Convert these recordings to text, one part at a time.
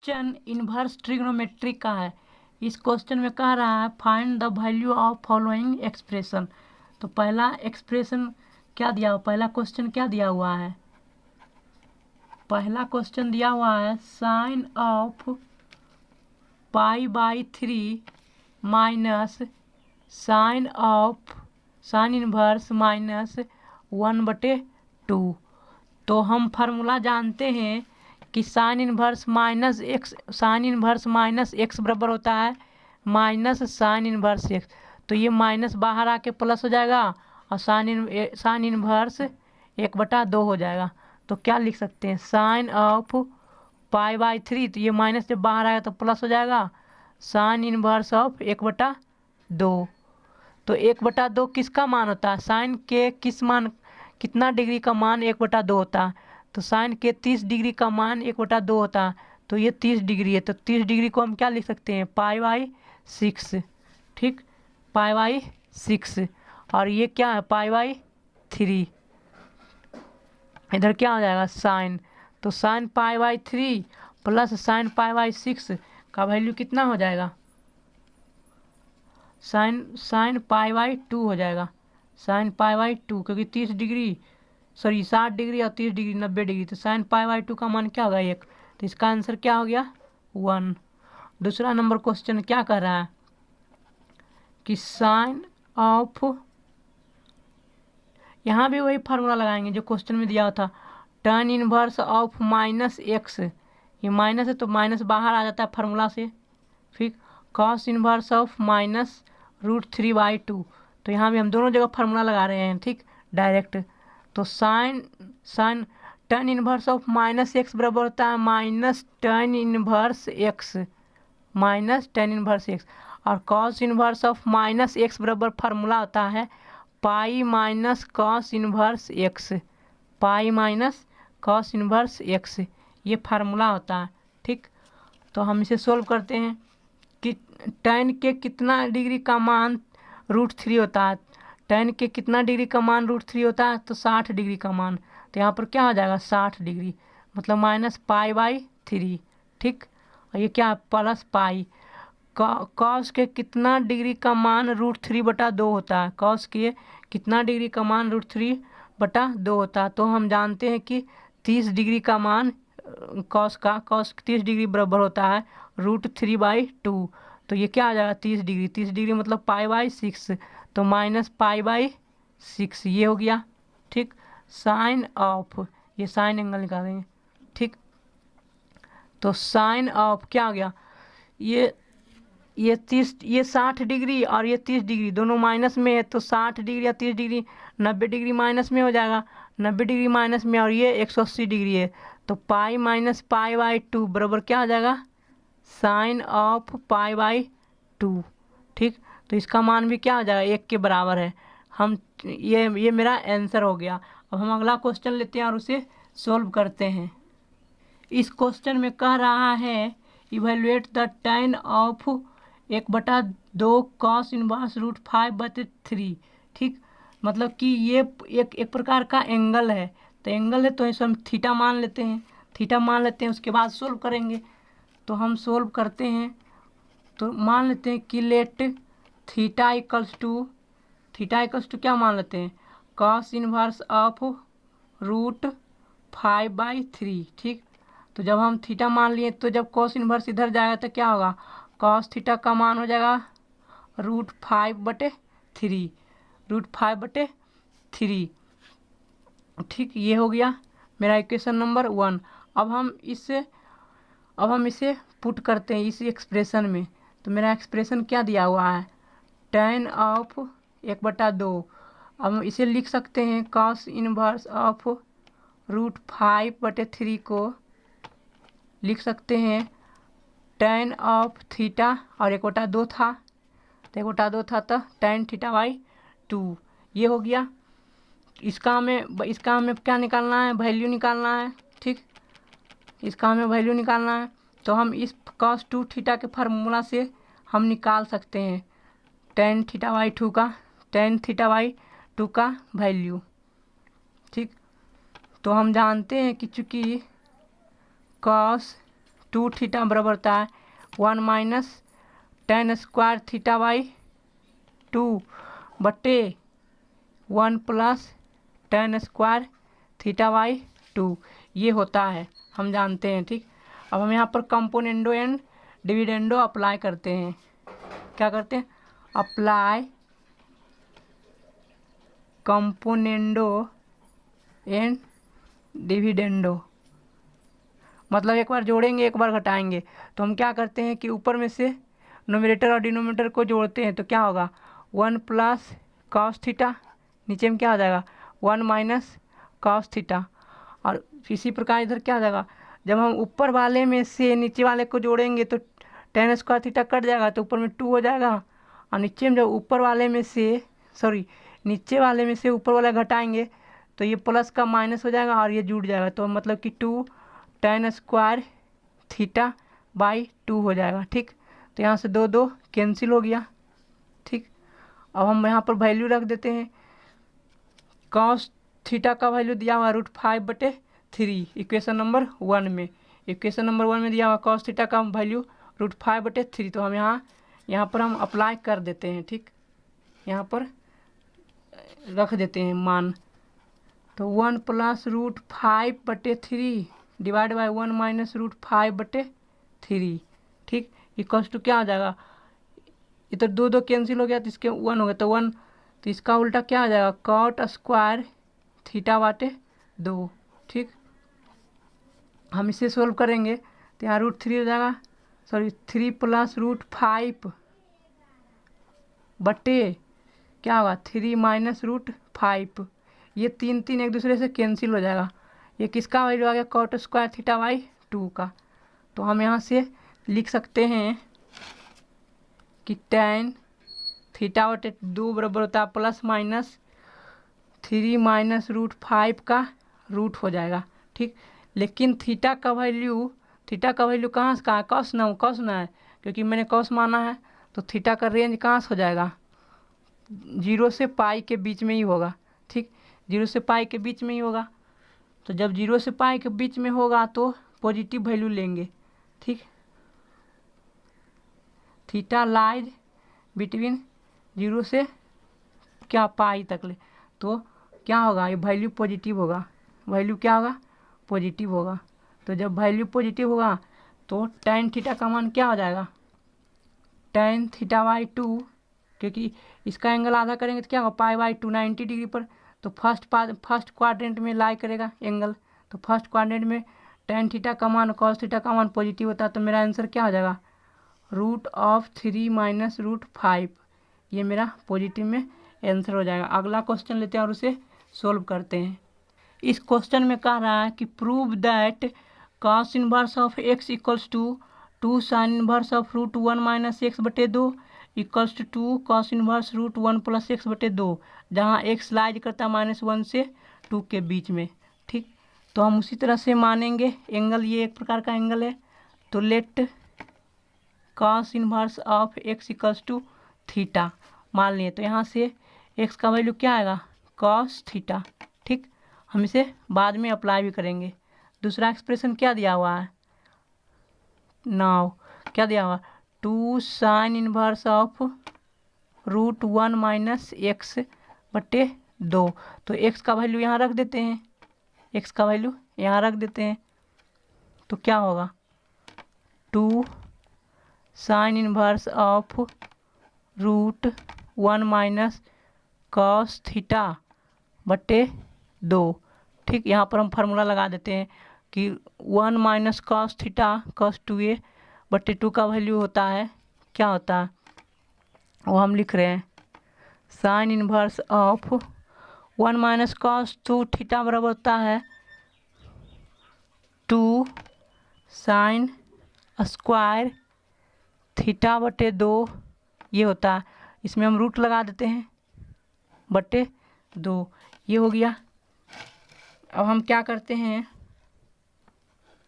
Question inverse trigonometry का है। इस क्वेश्चन में कह रहा है find the value of following expression. तो पहला एक्सप्रेशन क्या दिया हुआ, पहला क्वेश्चन क्या दिया हुआ है, पहला क्वेश्चन दिया हुआ है sine of π/3 minus sine inverse minus 1/2। तो हम फार्मूला जानते हैं कि साइन इनवर्स माइनस एक्स बराबर होता है माइनस साइन इनवर्स एक्स। तो ये माइनस बाहर आके प्लस हो जाएगा और साइन इनवर्स 1/2 हो जाएगा। तो क्या लिख सकते हैं, साइन ऑफ π/3, तो ये माइनस जब बाहर आएगा तो प्लस हो जाएगा, साइन इनवर्स ऑफ 1/2। तो 1/2 किसका मान होता है, साइन के कितना डिग्री का मान 1/2 होता है। तो साइन के 30 डिग्री का मान 1/2 होता है। तो ये 30 डिग्री है, तो 30 डिग्री को हम क्या लिख सकते हैं, π/6। ठीक, π/6। और ये क्या है, π/3। इधर क्या हो जाएगा, साइन। तो साइन π/3 प्लस साइन π/6 का वैल्यू कितना हो जाएगा, साइन π/2 हो जाएगा, साइन π/2, क्योंकि 60 डिग्री और 30 डिग्री 90 डिग्री। तो साइन π/2 का मान क्या होगा, 1। तो इसका आंसर क्या हो गया, 1। दूसरा नंबर क्वेश्चन क्या कर रहा है कि साइन ऑफ, यहाँ भी वही फार्मूला लगाएंगे जो क्वेश्चन में दिया था, tan inverse of minus x. ये माइनस है तो माइनस बाहर आ जाता है फार्मूला से। फिर cos इनवर्स ऑफ माइनस √3/2। तो यहाँ भी हम दोनों जगह फार्मूला लगा रहे हैं, ठीक, डायरेक्ट। तो sine tan inverse of minus X बराबर होता है माइनस tan इनवर्स एक्स। और cos inverse of minus X बराबर फार्मूला होता है pi minus cos inverse X. ये फार्मूला होता है, ठीक। तो हम इसे सोल्व करते हैं कि tan के कितना डिग्री का मान √3 होता है। tan के कितना डिग्री का मान √3 होता है, तो 60 डिग्री का मान। तो यहाँ पर क्या हो जाएगा, 60 डिग्री, मतलब माइनस π/3, ठीक। और ये क्या है, प्लस पाई। cos के कितना डिग्री का मान √3/2 होता है, cos के कितना डिग्री का मान √3/2 होता है। तो हम जानते हैं कि 30 डिग्री का मान cos 30 डिग्री बराबर होता है √3/2। तो ये क्या आ जाएगा, 30 डिग्री मतलब π/6, तो माइनस π/6 ये हो गया, ठीक। साइन ऑफ, ये साइन एंगल निकालेंगे, ठीक। तो साइन ऑफ क्या हो गया, ये 60 डिग्री और ये 30 डिग्री दोनों माइनस में है, तो 60 डिग्री या 30 डिग्री 90 डिग्री माइनस में हो जाएगा, 90 डिग्री माइनस में, और ये 180 डिग्री है। तो पाई माइनस π/2 बराबर क्या हो जाएगा, साइन ऑफ π/2, ठीक। तो इसका मान भी क्या हो जाएगा, 1 के बराबर है। हम ये मेरा आंसर हो गया। अब हम अगला क्वेश्चन लेते हैं और उसे सोल्व करते हैं। इस क्वेश्चन में कह रहा है evaluate the tan of 1/2 cos inverse √5/3, ठीक। मतलब कि ये एक प्रकार का एंगल है। तो एंगल है तो इसे हम थीटा मान लेते हैं, उसके बाद सोल्व करेंगे। तो हम सोल्व करते हैं, तो मान लेते हैं कि लेट थीटा इक्वल्स टू क्या मान लेते हैं, cos इनवर्स ऑफ √5/3, ठीक। तो जब हम थीटा मान लिए, तो जब cos इनवर्स इधर जाएगा तो क्या होगा, cos थीटा का मान हो जाएगा √5/3, ठीक। ये हो गया मेरा इक्वेशन नंबर 1। अब हम इसे पुट करते हैं इस एक्सप्रेशन में। तो मेरा एक्सप्रेशन क्या दिया हुआ है, tan ऑफ 1/2। अब हम इसे लिख सकते हैं cos इनवर्स ऑफ √5/3 को लिख सकते हैं tan ऑफ थीटा, और 1/2 था, तो 1/2 था तो tan θ/2 ये हो गया। इसका हमें क्या निकालना है, वैल्यू निकालना है, ठीक। इसका हमें वैल्यू निकालना है। तो हम इस cos 2 थीटा के फार्मूला से हम निकाल सकते हैं tan θ/2 का वैल्यू, ठीक। तो हम जानते हैं कि चूँकि cos 2 थीटा बराबर होता है 1 minus ten square theta by 2 बटे 1 plus ten square theta by 2 ये होता है, हम जानते हैं। ठीक, अब हम यहाँ पर कंपोनेंडो एंड डिविडेंडो अप्लाई करते हैं। क्या करते हैं? अप्लाई कंपोनेंडो एंड डिविडेंडो, मतलब एक बार जोड़ेंगे एक बार घटाएंगे। तो हम क्या करते हैं कि ऊपर में से नोमिनेटर और डिनोमिनेटर को जोड़ते हैं, तो क्या होगा 1 प्लस कॉस थीटा, नीचे में क्या आ जाएगा 1 माइनस कॉस थीटा। और इसी प्रकार इधर क्या आ जाएगा, जब हम ऊपर वाले में से नीचे वाले को जोड़ेंगे तो टेन स्क्वायर थीटा कट जाएगा तो ऊपर में 2 हो जाएगा, और नीचे में जब ऊपर वाले में से नीचे वाले में से ऊपर वाला घटाएंगे तो ये प्लस का माइनस हो जाएगा और ये जुड़ जाएगा, तो मतलब कि 2 टेन स्क्वायर थीटा बाई 2 हो जाएगा। ठीक, तो यहाँ से 2 2 कैंसिल हो गया। ठीक, अब हम यहाँ पर वैल्यू रख देते हैं। कॉस थीटा का वैल्यू दिया हुआ √5/3 इक्वेशन नंबर 1 में। इक्वेशन नंबर 1 में दिया हुआ कॉस थीटा का वैल्यू √5/3, तो हम यहाँ पर हम अप्लाई कर देते हैं। ठीक, यहाँ पर रख देते हैं मान, तो 1 प्लस √5/3 डिवाइड बाई 1 माइनस √5/3। ठीक, इक्वल्स टू क्या आ जाएगा, इधर 2 2 कैंसिल हो गया तो इसके 1 हो गया, तो 1, तो इसका उल्टा क्या आ जाएगा कॉट स्क्वायर थीटा बाटे 2। ठीक, हम इसे सोल्व करेंगे तो यहाँ √3 हो जाएगा, 3 प्लस √5 बटे क्या होगा 3 माइनस √5, ये 3 3 एक दूसरे से कैंसिल हो जाएगा। ये किसका वैल्यू आ गया कॉट स्क्वायर थीटा बाई 2 का। तो हम यहाँ से लिख सकते हैं कि टेन थीटा बटे 2 बराबर होता है प्लस माइनस 3 माइनस √5 का रूट हो जाएगा। ठीक, लेकिन थीटा का वैल्यू कहाँ से कहाँ है, कॉस ना है, क्योंकि मैंने कॉस माना है, तो थीटा का रेंज कहाँ से हो जाएगा 0 से पाई के बीच में ही होगा। ठीक, 0 से पाई के बीच में ही होगा, तो जब 0 से पाई के बीच में होगा तो पॉजिटिव वैल्यू लेंगे। ठीक, थीटा लाइज बिटवीन 0 से क्या पाई तक ले, तो क्या होगा ये वैल्यू पॉजिटिव होगा, वैल्यू क्या होगा पॉजिटिव होगा। तो जब वैल्यू पॉजिटिव होगा तो tan थीटा का मान क्या हो जाएगा tan थीटा बाई 2, क्योंकि इसका एंगल आधा करेंगे तो क्या होगा π/2 90 डिग्री पर, तो फर्स्ट क्वाड्रेंट में लाई करेगा एंगल, तो फर्स्ट क्वाड्रेंट में tan थीटा का मान cos थीटा का मान पॉजिटिव होता है, तो मेरा आंसर क्या हो जाएगा √3 माइनस √5, ये मेरा पॉजिटिव में आंसर हो जाएगा। अगला क्वेश्चन लेते हैं और उसे सोल्व करते हैं। इस क्वेश्चन में कह रहा है कि prove that cos inverse of x equals to 2 sine inverse of √1 minus x/2 equals to 2 cos inverse √1 plus x/2, जहाँ x लाइज करता है -1 से 2 के बीच में। ठीक, तो हम उसी तरह से मानेंगे एंगल, ये एक प्रकार का एंगल है, तो let cos inverse of x equals to theta मान लिए, तो यहाँ से x का वैल्यू क्या आएगा cos थीटा। ठीक, हम इसे बाद में अप्लाई भी करेंगे। दूसरा एक्सप्रेशन क्या दिया हुआ है, नाउ क्या दिया हुआ 2 sine inverse of √1 minus x/2, तो x का वैल्यू यहाँ रख देते हैं, x का वैल्यू यहाँ रख देते हैं, तो क्या होगा 2 sine inverse of √1 minus cos थीटा/2। ठीक, यहाँ पर हम फार्मूला लगा देते हैं कि 1 minus cos theta cos 2a/2 का वैल्यू होता है, क्या होता है वो हम लिख रहे हैं sign inverse of 1 minus cos 2 theta बराबर होता है 2 साइन स्क्वायर थीटा/2, ये होता है, इसमें हम रूट लगा देते हैं /2, ये हो गया। अब हम क्या करते हैं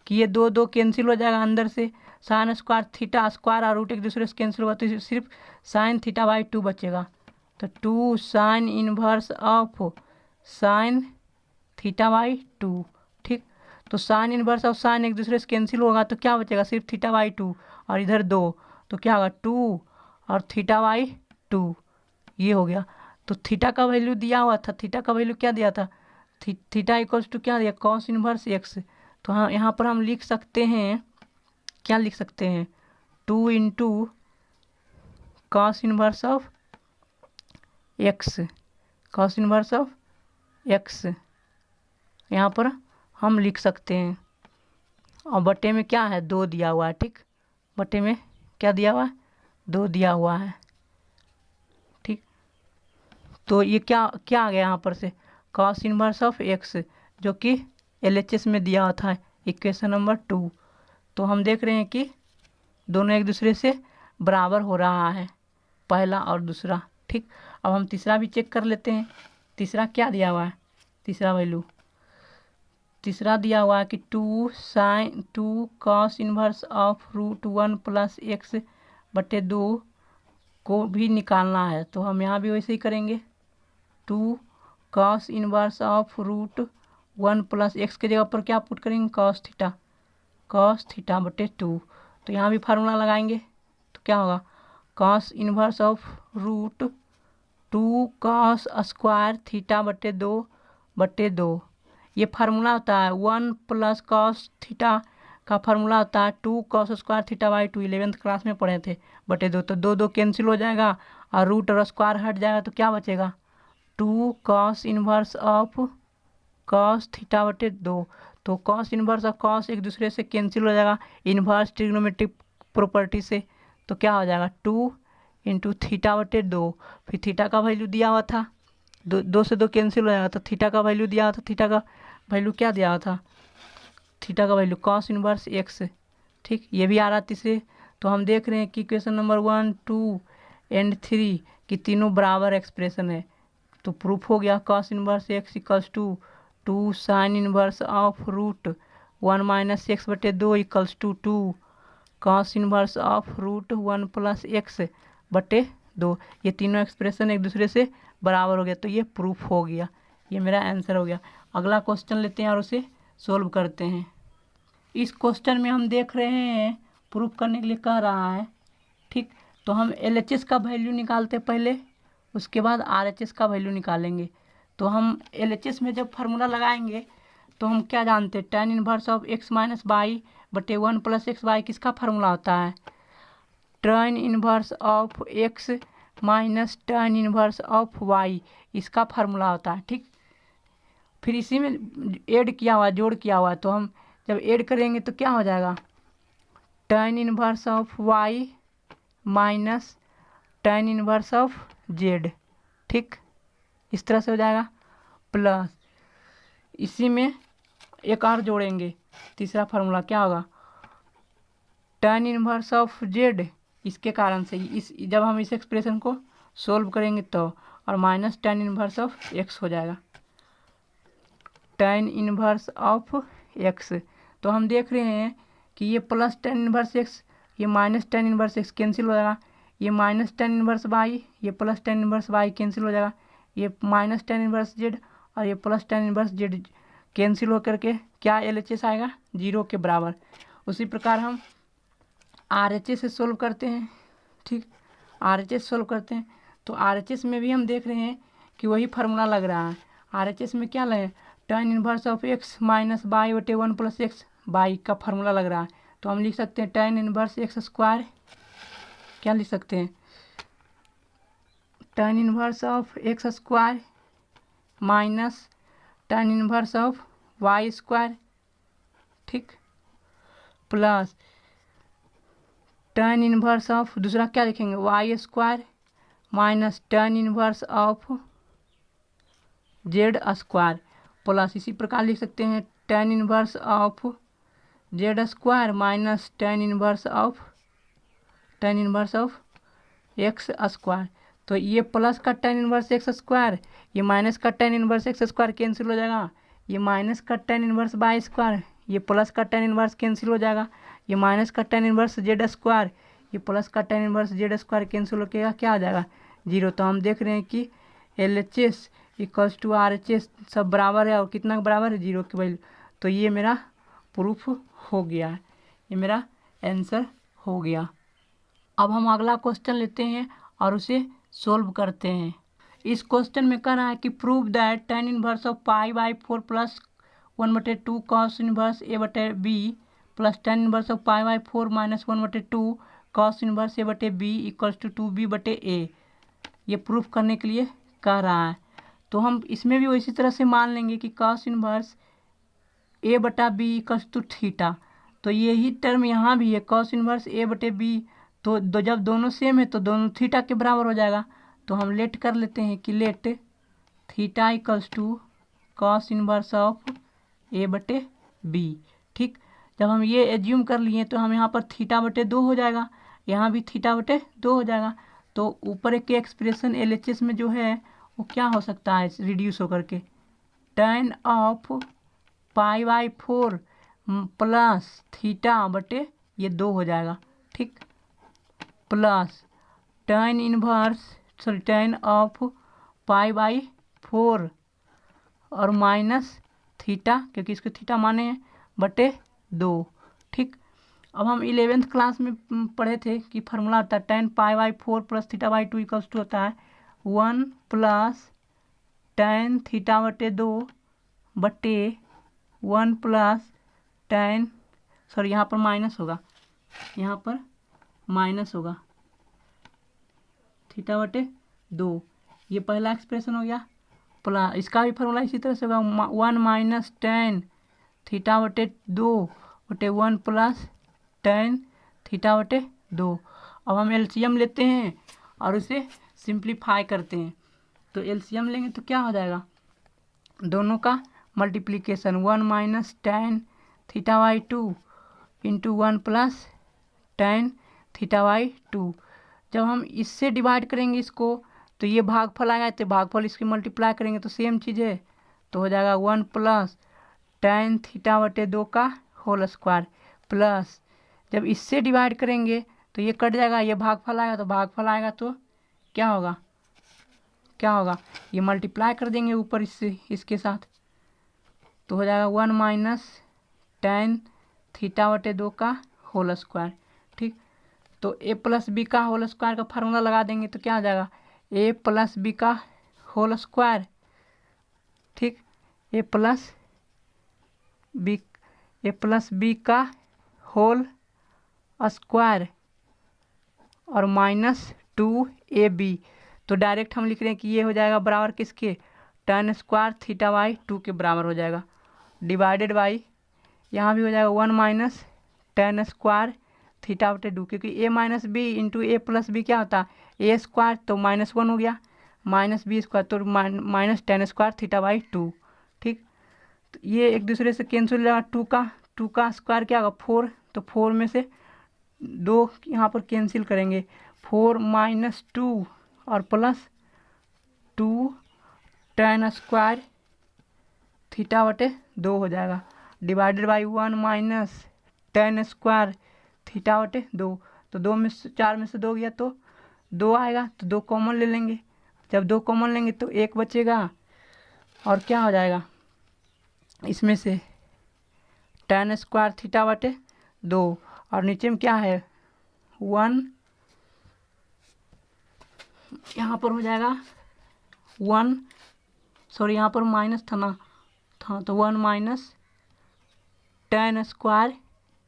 कि ये 2 2 कैंसिल हो जाएगा, अंदर से साइन स्क्वायर थीटा स्क्वायर और रूट एक दूसरे से कैंसिल होगा, तो सिर्फ साइन थीटा/2 बचेगा, तो 2 साइन इनवर्स ऑफ साइन थीटा/2। ठीक, तो साइन इनवर्स और साइन एक दूसरे से कैंसिल होगा तो क्या बचेगा, सिर्फ थीटा बाई 2 और इधर 2, तो क्या होगा 2 और थीटा बाई 2, ये हो गया। तो थीटा का वैल्यू दिया हुआ था, थीटा का वैल्यू क्या दिया था, थीटा इक्वल्स टू क्या दिया, कॉस इनवर्स एक्स। तो हाँ यहाँ पर हम लिख सकते हैं, क्या लिख सकते हैं, 2 into cos inverse of x, cos inverse of x यहाँ पर हम लिख सकते हैं। और बटे में क्या है, 2 दिया हुआ है, ठीक, बटे में क्या दिया हुआ है, 2 दिया हुआ है, ठीक। तो ये क्या क्या आ गया यहाँ पर से, कॉस इनवर्स ऑफ एक्स, जो कि LHS में दिया हुआ था इक्वेशन नंबर 2। तो हम देख रहे हैं कि दोनों एक दूसरे से बराबर हो रहा है, पहला और दूसरा, ठीक। अब हम तीसरा भी चेक कर लेते हैं। तीसरा क्या दिया हुआ है, तीसरा वैल्यू, तीसरा दिया हुआ है कि 2 cos inverse of root 1 plus X बटे 2 को भी निकालना है। तो हम यहाँ भी वैसे ही करेंगे, 2 cos inverse of root 1 plus X के जगह पर क्या पुट करेंगे, कॉस थीटा बटे 2। तो यहाँ भी फार्मूला लगाएंगे तो क्या होगा, cos inverse of root 2 cos square theta बटे 2 ये फार्मूला होता है। 1 प्लस कॉस थीटा का फार्मूला होता है 2 cos square theta by 2, 11th class में पढ़े थे, बटे 2। तो 2 कैंसिल हो जाएगा और रूट और स्क्वायर हट जाएगा, तो क्या बचेगा, 2 cos inverse of cos theta बटे 2। तो कॉस इनवर्स और कॉस एक दूसरे से कैंसिल हो जाएगा इन्वर्स ट्रिग्नोमेट्रिक प्रॉपर्टी से। तो क्या हो जाएगा, 2 इंटू थीटा बटे 2, फिर थीटा का वैल्यू दिया हुआ था, 2 से 2 कैंसिल हो जाएगा, तो थीटा का वैल्यू दिया हुआ था, थीटा का वैल्यू क्या दिया हुआ था, थीटा का वैल्यू कॉस इनवर्स एक्स, ठीक। ये भी आ रहा तीसरे। तो हम देख रहे हैं कि इक्वेशन नंबर 1, 2 एंड 3 की तीनों बराबर एक्सप्रेशन है। तो प्रूफ हो गया, cos inverse x equals to 2 sine inverse of root 1 minus X बटे 2 equals to 2 cos inverse of root 1 plus X बटे 2। ये तीनों एक्सप्रेशन एक दूसरे से बराबर हो गया, तो ये प्रूफ हो गया, ये मेरा आंसर हो गया। अगला क्वेश्चन लेते हैं और उसे सोल्व करते हैं। इस क्वेश्चन में हम देख रहे हैं प्रूफ करने के लिए कह रहा है, ठीक। तो हम LHS का वैल्यू निकालते पहले, उसके बाद RHS का वैल्यू निकालेंगे। तो हम LHS में जब फार्मूला लगाएंगे तो हम क्या जानते हैं, tan inverse of x minus by बटे 1 प्लस एक्स बाई किसका फार्मूला होता है, tan inverse of x minus tan inverse of y, इसका फार्मूला होता है, ठीक। फिर इसी में ऐड किया हुआ, जोड़ किया हुआ, तो हम जब ऐड करेंगे तो क्या हो जाएगा, tan inverse of y minus tan inverse of z, ठीक, इस तरह से हो जाएगा। प्लस इसी में एक और जोड़ेंगे, तीसरा फार्मूला क्या होगा, tan इनवर्स ऑफ z, इसके कारण से इस जब हम इस एक्सप्रेशन को सोल्व करेंगे तो, और minus tan inverse of x हो जाएगा, tan इनवर्स ऑफ x। तो हम देख रहे हैं कि ये प्लस tan इनवर्स x, ये minus tan inverse x cancel हो जाएगा, ये माइनस tan इनवर्स y, ये plus tan inverse y cancel हो जाएगा, ये माइनस tan इनवर्स z और ये plus tan inverse z cancel होकर के क्या LHS आएगा, 0 के बराबर। उसी प्रकार हम RHS से सोल्व करते हैं, ठीक, RHS सोल्व करते हैं। तो RHS में भी हम देख रहे हैं कि वही फार्मूला लग रहा है। RHS में क्या लगे, tan inverse of x minus by बटे 1 प्लस एक्स बाई का फार्मूला लग रहा है। तो हम लिख सकते हैं tan इनवर्स एक्स स्क्वायर, क्या लिख सकते हैं, tan inverse of x square minus tan inverse of y square, ठीक, प्लस tan इनवर्स ऑफ दूसरा क्या लिखेंगे, y square minus tan inverse of z square, plus इसी प्रकार लिख सकते हैं tan inverse of z square minus tan inverse of x square. तो ये प्लस का tan इनवर्स एक्स स्क्वायर, ये माइनस का tan inverse x square cancel हो जाएगा, ये माइनस का tan इनवर्स बाई स्क्वायर, ये प्लस का tan इनवर्स कैंसिल हो जाएगा, ये माइनस का tan इनवर्स जेड स्क्वायर, ये प्लस का tan inverse Z square cancel होकर क्या आ जाएगा, 0। तो हम देख रहे हैं कि LHS इक्वल्स टू RHS सब बराबर है, और कितना बराबर है, 0 के वैल्यू। तो ये मेरा प्रूफ हो गया है। ये मेरा आंसर हो गया। अब हम अगला क्वेश्चन लेते हैं और उसे सोल्व करते हैं। इस क्वेश्चन में कह रहा है कि prove that tan inverse of π/4 plus 1/2 cos inverse a/b plus tan inverse of π/4 minus 1/2 cos inverse a/b equals to 2b/a। ये प्रूफ करने के लिए कह रहा है। तो हम इसमें भी उसी तरह से मान लेंगे कि cos inverse a/b equals to theta. तो यही टर्म यहाँ भी है, cos इनवर्स a/b। तो जब दोनों सेम है तो दोनों थीटा के बराबर हो जाएगा। तो हम लेट कर लेते हैं कि let theta equals to cos inverse of a/b। ठीक, जब हम ये एज्यूम कर लिए तो हम यहाँ पर θ/2 हो जाएगा, यहाँ भी θ/2 हो जाएगा। तो ऊपर एक एक्सप्रेशन LHS में जो है वो क्या हो सकता है रिड्यूस होकर के tan ऑफ π/4 प्लस θ/2 हो जाएगा। ठीक, प्लस tan ऑफ π/4 और माइनस थीटा, क्योंकि इसको थीटा माने हैं, /2। ठीक, अब हम 11th क्लास में पढ़े थे कि फार्मूला होता है tan π/4 प्लस θ/2 इक्वल्स टू होता है 1 प्लस tan θ/2 बटे 1 प्लस tan, सॉरी यहाँ पर माइनस होगा, यहाँ पर माइनस होगा θ/2। ये पहला एक्सप्रेशन हो गया। प्लस इसका भी फार्मूला इसी तरह से होगा 1 माइनस tan θ/2 बटे 1 प्लस tan θ/2। अब हम एलसीएम लेते हैं और उसे सिंप्लीफाई करते हैं। तो एलसीएम लेंगे तो क्या हो जाएगा, दोनों का multiplication 1 minus tan θ/2 into 1 plus tan θ/2। जब हम इससे डिवाइड करेंगे इसको तो ये भागफल आएगा, तो भागफल इसकी मल्टीप्लाई करेंगे तो सेम चीज़ है, तो हो जाएगा 1 प्लस tan θ/2 का होल स्क्वायर प्लस, जब इससे डिवाइड करेंगे तो ये कट जाएगा, ये भागफल आएगा, तो भागफल आएगा तो क्या होगा, क्या होगा, ये मल्टीप्लाई कर देंगे ऊपर इससे इसके साथ, तो हो जाएगा 1 माइनस tan θ/2 का होल स्क्वायर। ठीक, तो a प्लस बी का होल स्क्वायर का फार्मूला लगा देंगे तो क्या आ जाएगा, a प्लस बी का होल स्क्वायर। ठीक, a प्लस बी का होल स्क्वायर और माइनस 2ab। तो डायरेक्ट हम लिख रहे हैं कि ये हो जाएगा बराबर किसके, tan स्क्वायर θ/2 के बराबर हो जाएगा, डिवाइडेड बाई यहाँ भी हो जाएगा 1 माइनस tan स्क्वायर θ/2, क्योंकि a minus b into a plus b क्या होता है a स्क्वायर, तो -1 हो गया, माइनस बी स्क्वायर, तो माइनस tan स्क्वायर θ/2। ठीक, तो ये एक दूसरे से कैंसिल हो जाएगा, 2 का स्क्वायर क्या होगा 4, तो 4 में से 2 यहाँ पर कैंसिल करेंगे, 4 माइनस 2 और प्लस 2 tan स्क्वायर θ/2 हो जाएगा, divided by 1 minus tan square θ/2। तो 2 में से 4 में से 2 गया तो 2 आएगा, तो 2 कॉमन ले लेंगे, जब 2 कॉमन लेंगे तो 1 बचेगा और क्या हो जाएगा इसमें से tan स्क्वायर θ/2 और नीचे में क्या है 1, यहाँ पर हो जाएगा 1, सॉरी यहाँ पर माइनस था, तो 1 माइनस tan स्क्वायर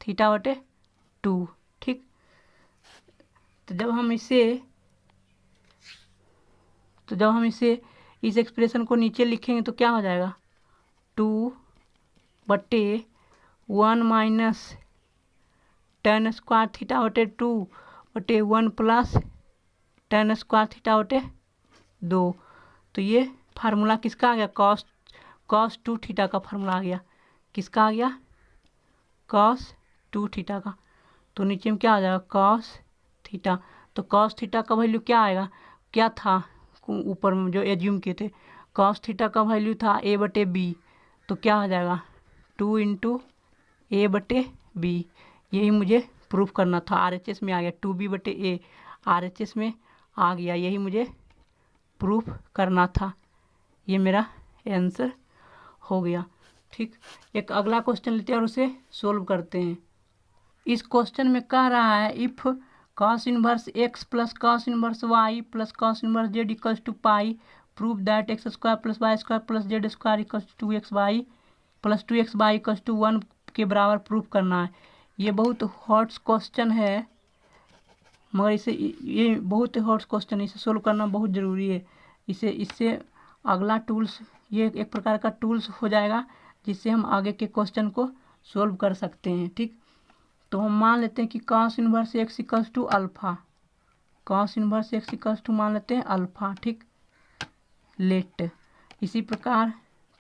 θ/2। ठीक, तो जब हम इसे इस एक्सप्रेशन को नीचे लिखेंगे तो क्या हो जाएगा 2/1 माइनस tan स्क्वायर θ/2 बटे 1 प्लस tan स्क्वायर θ/2। तो ये फार्मूला किसका आ गया, cos 2 थीटा का फार्मूला आ गया, किसका आ गया cos 2 थीटा का। तो नीचे में क्या आ जाएगा cos थीटा, तो cos थीटा का वैल्यू क्या आएगा, क्या था ऊपर में जो एज्यूम किए थे, cos थीटा का वैल्यू था a/b, तो क्या हो जाएगा 2 इंटू a/b। यही मुझे प्रूफ करना था, RHS में आ गया 2b/a, RHS में आ गया, यही मुझे प्रूफ करना था, ये मेरा आंसर हो गया। ठीक, एक अगला क्वेश्चन लेते हैं और उसे सोल्व करते हैं। इस क्वेश्चन में कह रहा है if cos inverse x plus cos inverse y plus cos inverse z equals to pi prove that x square plus y square plus z square equals to x y plus 2x y equals to 1 के बराबर proof करना है। ये बहुत hot question है, मगर ये बहुत हॉट क्वेश्चन है, इसे सोल्व करना बहुत ज़रूरी है। इससे अगला टूल्स, ये एक प्रकार का टूल्स हो जाएगा जिससे हम आगे के क्वेश्चन को सोल्व कर सकते हैं। ठीक, तो हम मान लेते हैं कि cos inverse x equals to alpha, cos inverse x equals to मान लेते हैं अल्फ़ा। ठीक, लेट इसी प्रकार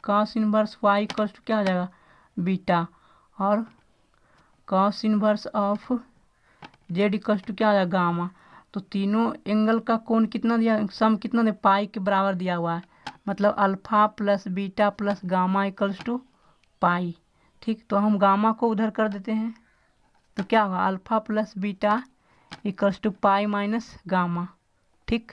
cos inverse y equals to क्या हो जाएगा बीटा, और cos inverse of z equals to क्या हो जाएगा गामा। तो तीनों एंगल का कोण कितना दिया, सम कितना दिया, पाई के बराबर दिया हुआ है, मतलब alpha plus beta plus gamma equals to pi. ठीक, तो हम गामा को उधर कर देते हैं तो क्या होगा alpha plus beta equals to pi minus gamma. ठीक,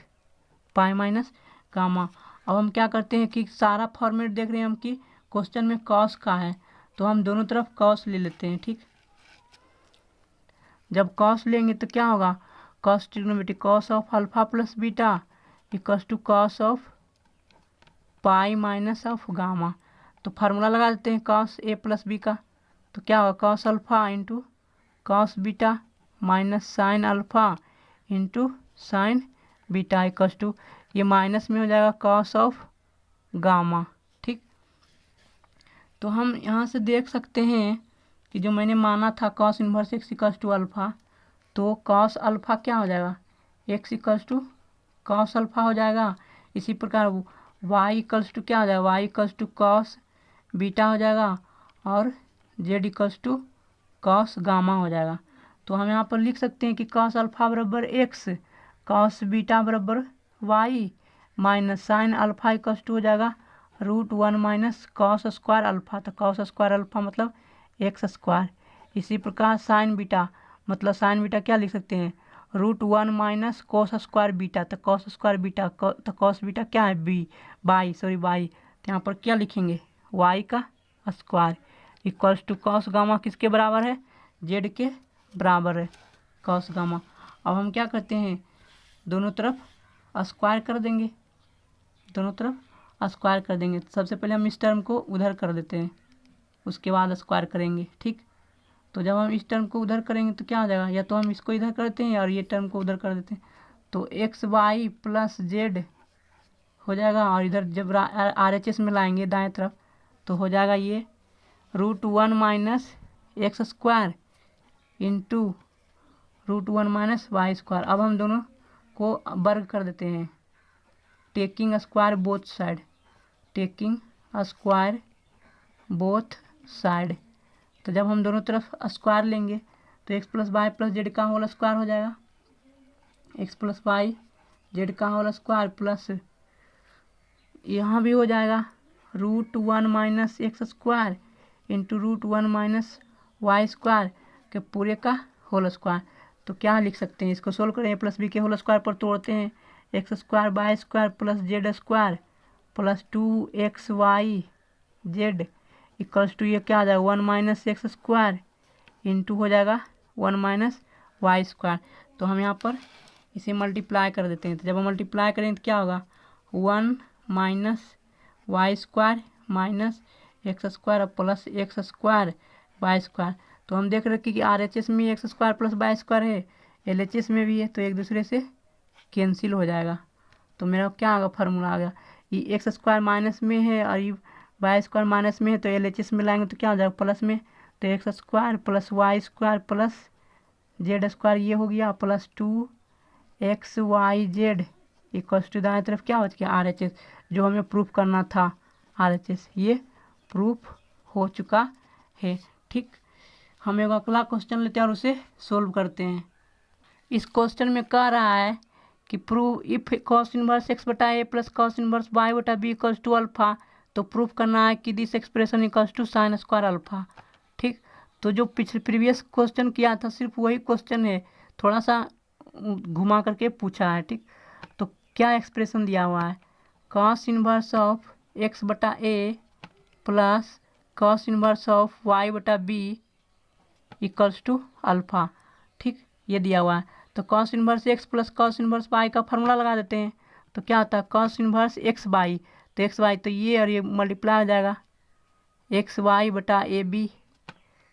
पाई माइनस गामा। अब हम क्या करते हैं कि सारा फॉर्मेट देख रहे हैं हम कि क्वेश्चन में कॉस का है, तो हम दोनों तरफ कॉस ले लेते हैं। ठीक, जब कॉस लेंगे तो क्या होगा cos trigonometric, cos of alpha plus beta equals to cos of pi minus of gamma. तो फार्मूला लगा देते हैं कॉस ए प्लस बी का, तो क्या होगा cos alpha into cos beta minus sine alpha into sine beta equals to, ये minus में हो जाएगा कॉस ऑफ गामा। ठीक, तो हम यहाँ से देख सकते हैं कि जो मैंने माना था cos inverse x equals to alpha, तो कॉस अल्फ़ा क्या हो जाएगा x equals to cos alpha हो जाएगा। इसी प्रकार वाई इक्वल्स टू क्या हो जाएगा y equals to cos beta हो जाएगा, और z equals to cos gamma हो जाएगा। तो हम यहाँ पर लिख सकते हैं कि कॉस अल्फ़ा बराबर एक्स, कॉस बीटा बराबर y minus sine alpha equals to हो जाएगा √1 माइनस कॉस स्क्वायर अल्फ़ा, तो कॉस स्क्वायर अल्फ़ा मतलब एक्स स्क्वायर। इसी प्रकार साइन बीटा मतलब साइन बीटा क्या लिख सकते हैं √1 माइनस कॉस स्क्वायर बीटा, तो कॉस स्क्वायर बीटा तो कॉस बीटा क्या है बाई, तो यहाँ पर क्या लिखेंगे वाई का square equals to cos gamma किसके बराबर है जेड के बराबर है कॉस गामा। अब हम क्या करते हैं दोनों तरफ स्क्वायर कर देंगे, दोनों तरफ स्क्वायर कर देंगे। सबसे पहले हम इस टर्म को उधर कर देते हैं, उसके बाद स्क्वायर करेंगे। ठीक, तो जब हम इस टर्म को उधर करेंगे तो क्या हो जाएगा, या तो हम इसको इधर करते हैं और ये टर्म को उधर कर देते हैं, तो एक्स वाई प्लस जेड हो जाएगा, और इधर जब RHS में लाएंगे दाएं तरफ तो हो जाएगा ये √1 minus x square into √1 minus y square. अब हम दोनों को वर्ग कर देते हैं, taking square both side, taking square both side. तो जब हम दोनों तरफ स्क्वायर लेंगे तो x plus y plus z का होल स्क्वायर हो जाएगा, एक्स प्लस वाई जेड का होल स्क्वायर प्लस यहाँ भी हो जाएगा √1 minus x square into √1 minus y square के पूरे का होल स्क्वायर। तो क्या लिख सकते हैं, इसको सोल्व करें, प्लस बी के होल स्क्वायर पर तोड़ते हैं, x square y square plus z square plus 2xy z equals to ये क्या आ जाएगा 1 माइनस एक्स स्क्वायर इंटू हो जाएगा 1 माइनस वाई स्क्वायर। तो हम यहाँ पर इसे मल्टीप्लाई कर देते हैं, तो जब हम मल्टीप्लाई करेंगे तो क्या होगा 1 minus y square minus x square plus x square y square. तो हम देख रहे हैं कि RHS में x square plus y square है, LHS में भी है, तो एक दूसरे से कैंसिल हो जाएगा। तो मेरा क्या आएगा फार्मूला आ गया, ये एक्स स्क्वायर माइनस में है और ये वाई स्क्वायर माइनस में है, तो LHS में लाएंगे तो क्या हो जाएगा प्लस में, तो x square plus y square plus z square ये हो गया plus 2xy z equals to दाएं तरफ क्या हो गया RHS, जो हमें प्रूफ करना था RHS, ये प्रूफ हो चुका है। ठीक, हम एक अगला क्वेश्चन लेते हैं और उसे सोल्व करते हैं। इस क्वेश्चन में कह रहा है कि prove if cos inverse x बटा a plus cos inverse y बटा बी इक्वल्स टू अल्फा, तो प्रूफ करना है कि this expression equals to sine square alpha. ठीक, तो जो पिछले प्रीवियस क्वेश्चन किया था सिर्फ वही क्वेश्चन है, थोड़ा सा घुमा करके पूछा है। ठीक, तो क्या एक्सप्रेशन दिया हुआ है कॉस इनवर्स ऑफ x बटा a plus cos inverse of y बटा बी इक्वल्स टू अल्फ़ा। ठीक, ये दिया हुआ है। तो cos inverse x plus cos inverse y का फार्मूला लगा देते हैं। तो क्या होता है कॉस इनवर्स एक्स बाई, तो एक्स वाई तो ये और ये मल्टीप्लाई हो जाएगा एक्स वाई बटा a b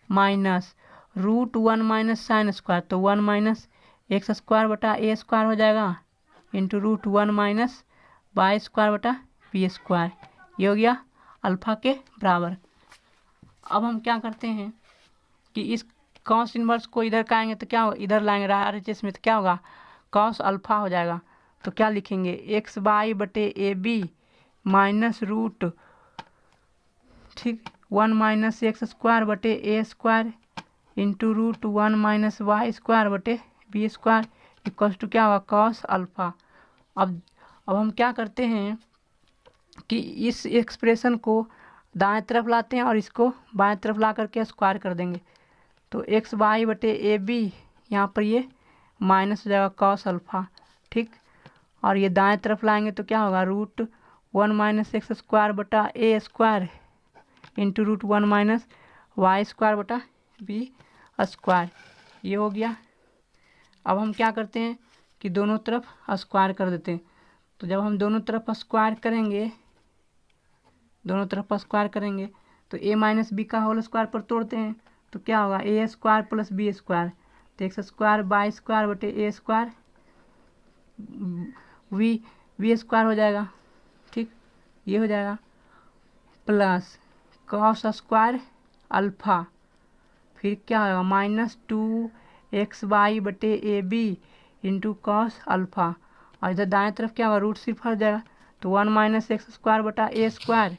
minus √1 minus sine square, तो 1 माइनस एक्स स्क्वायर बटा ए स्क्वायर हो जाएगा इंटू √1 माइनस वाई स्क्वायर बटा बी स्क्वायर। ये हो गया अल्फ़ा के बराबर। अब हम क्या करते हैं कि इस कॉस इनवर्स को इधर काएंगे तो क्या होगा, इधर लाएंगे RHS में तो क्या होगा कॉस अल्फ़ा हो जाएगा। तो क्या लिखेंगे एक्स वाई बटे ए बी माइनस रूट ठीक 1 माइनस एक्स स्क्वायर बटे a square into √1 minus y square बटे बी स्क्वायर इक्वल टू क्या होगा कॉस अल्फ़ा। अब हम क्या करते हैं कि इस एक्सप्रेशन को दाएं तरफ लाते हैं और इसको बाएं तरफ ला करके स्क्वायर कर देंगे। तो एक्स वाई बटे ए बी यहाँ पर ये माइनस हो जाएगा कॉस अल्फ़ा। ठीक, और ये दाएं तरफ लाएंगे तो क्या होगा √1 माइनस एक्स स्क्वायर बटा a square into √1 minus y square बटा बी स्क्वायर। ये हो गया। अब हम क्या करते हैं कि दोनों तरफ स्क्वायर कर देते हैं। तो जब हम दोनों तरफ स्क्वायर करेंगे तो ए माइनस बी का होल स्क्वायर पर तोड़ते हैं तो क्या होगा ए स्क्वायर प्लस बी स्क्वायर, तो एक्स स्क्वायर बाई स्क्वायर बटे ए स्क्वायर वी स्क्वायर हो जाएगा। ठीक, ये हो जाएगा प्लस कॉस स्क्वायर अल्फ़ा, फिर क्या होगा माइनस 2xy बटे a b into cos alpha, और इधर दाएं तरफ क्या होगा रूट सिर्फ हट जाएगा तो 1 माइनस एक्स स्क्वायर बटा ए स्क्वायर।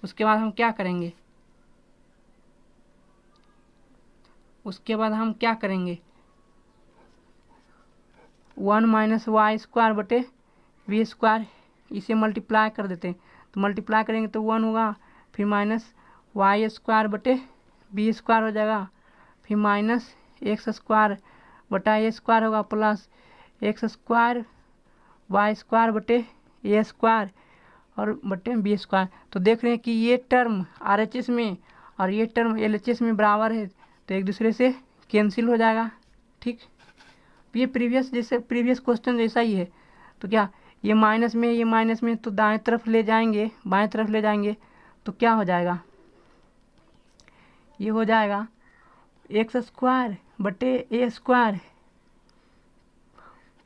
उसके बाद हम क्या करेंगे 1 माइनस वाई स्क्वायर बटे बी स्क्वायर, इसे मल्टीप्लाई कर देते हैं। तो मल्टीप्लाई करेंगे तो 1 होगा, फिर माइनस वाई स्क्वायर बटे बी स्क्वायर हो जाएगा, फिर माइनस एक्स स्क्वायर बटा ए स्क्वायर होगा plus x square y square बटे ए स्क्वायर और बटे बी स्क्वायर। तो देख रहे हैं कि ये टर्म RHS में और ये टर्म LHS में बराबर है तो एक दूसरे से कैंसिल हो जाएगा। ठीक, ये प्रीवियस क्वेश्चन जैसा ही है। तो क्या ये माइनस में तो दाएं तरफ ले जाएंगे बाएं तरफ ले जाएंगे तो क्या हो जाएगा, ये हो जाएगा एक्स स्क्वायर बटे ए स्क्वायर,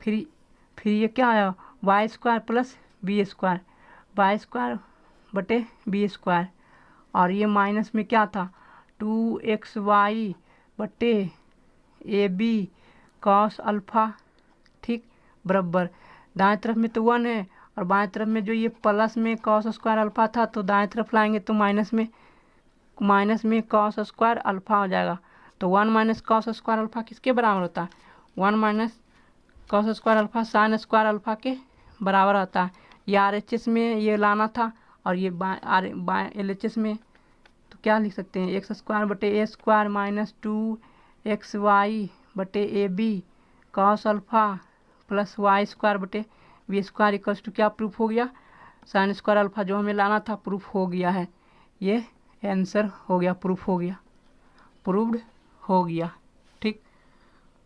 फिर ये क्या आया y square plus b square, y square बटे बी स्क्वायर, और ये माइनस में क्या था 2xy बटे ए बी कॉस अल्फ़ा। ठीक, बराबर दाएं तरफ में तो 1 है और बाएं तरफ में जो ये प्लस में कॉस स्क्वायर अल्फ़ा था तो दाएं तरफ लाएंगे तो माइनस में कॉस स्क्वायर अल्फ़ा हो जाएगा। तो 1 माइनस कॉस स्क्वायर अल्फ़ा किसके बराबर होता है 1 minus cos square alpha sine square alpha के बराबर होता है। ये RHS में ये लाना था और ये बाएं LHS में, तो क्या लिख सकते हैं एक्स स्क्वायर बटे ए स्क्वायर माइनस 2xy बटे a b cos alpha plus y square बटे बी स्क्वायर इक्वल्स टू क्या प्रूफ हो गया साइन स्क्वायर अल्फ़ा जो हमें लाना था प्रूफ हो गया है। ये आंसर हो गया, प्रूव्ड हो गया।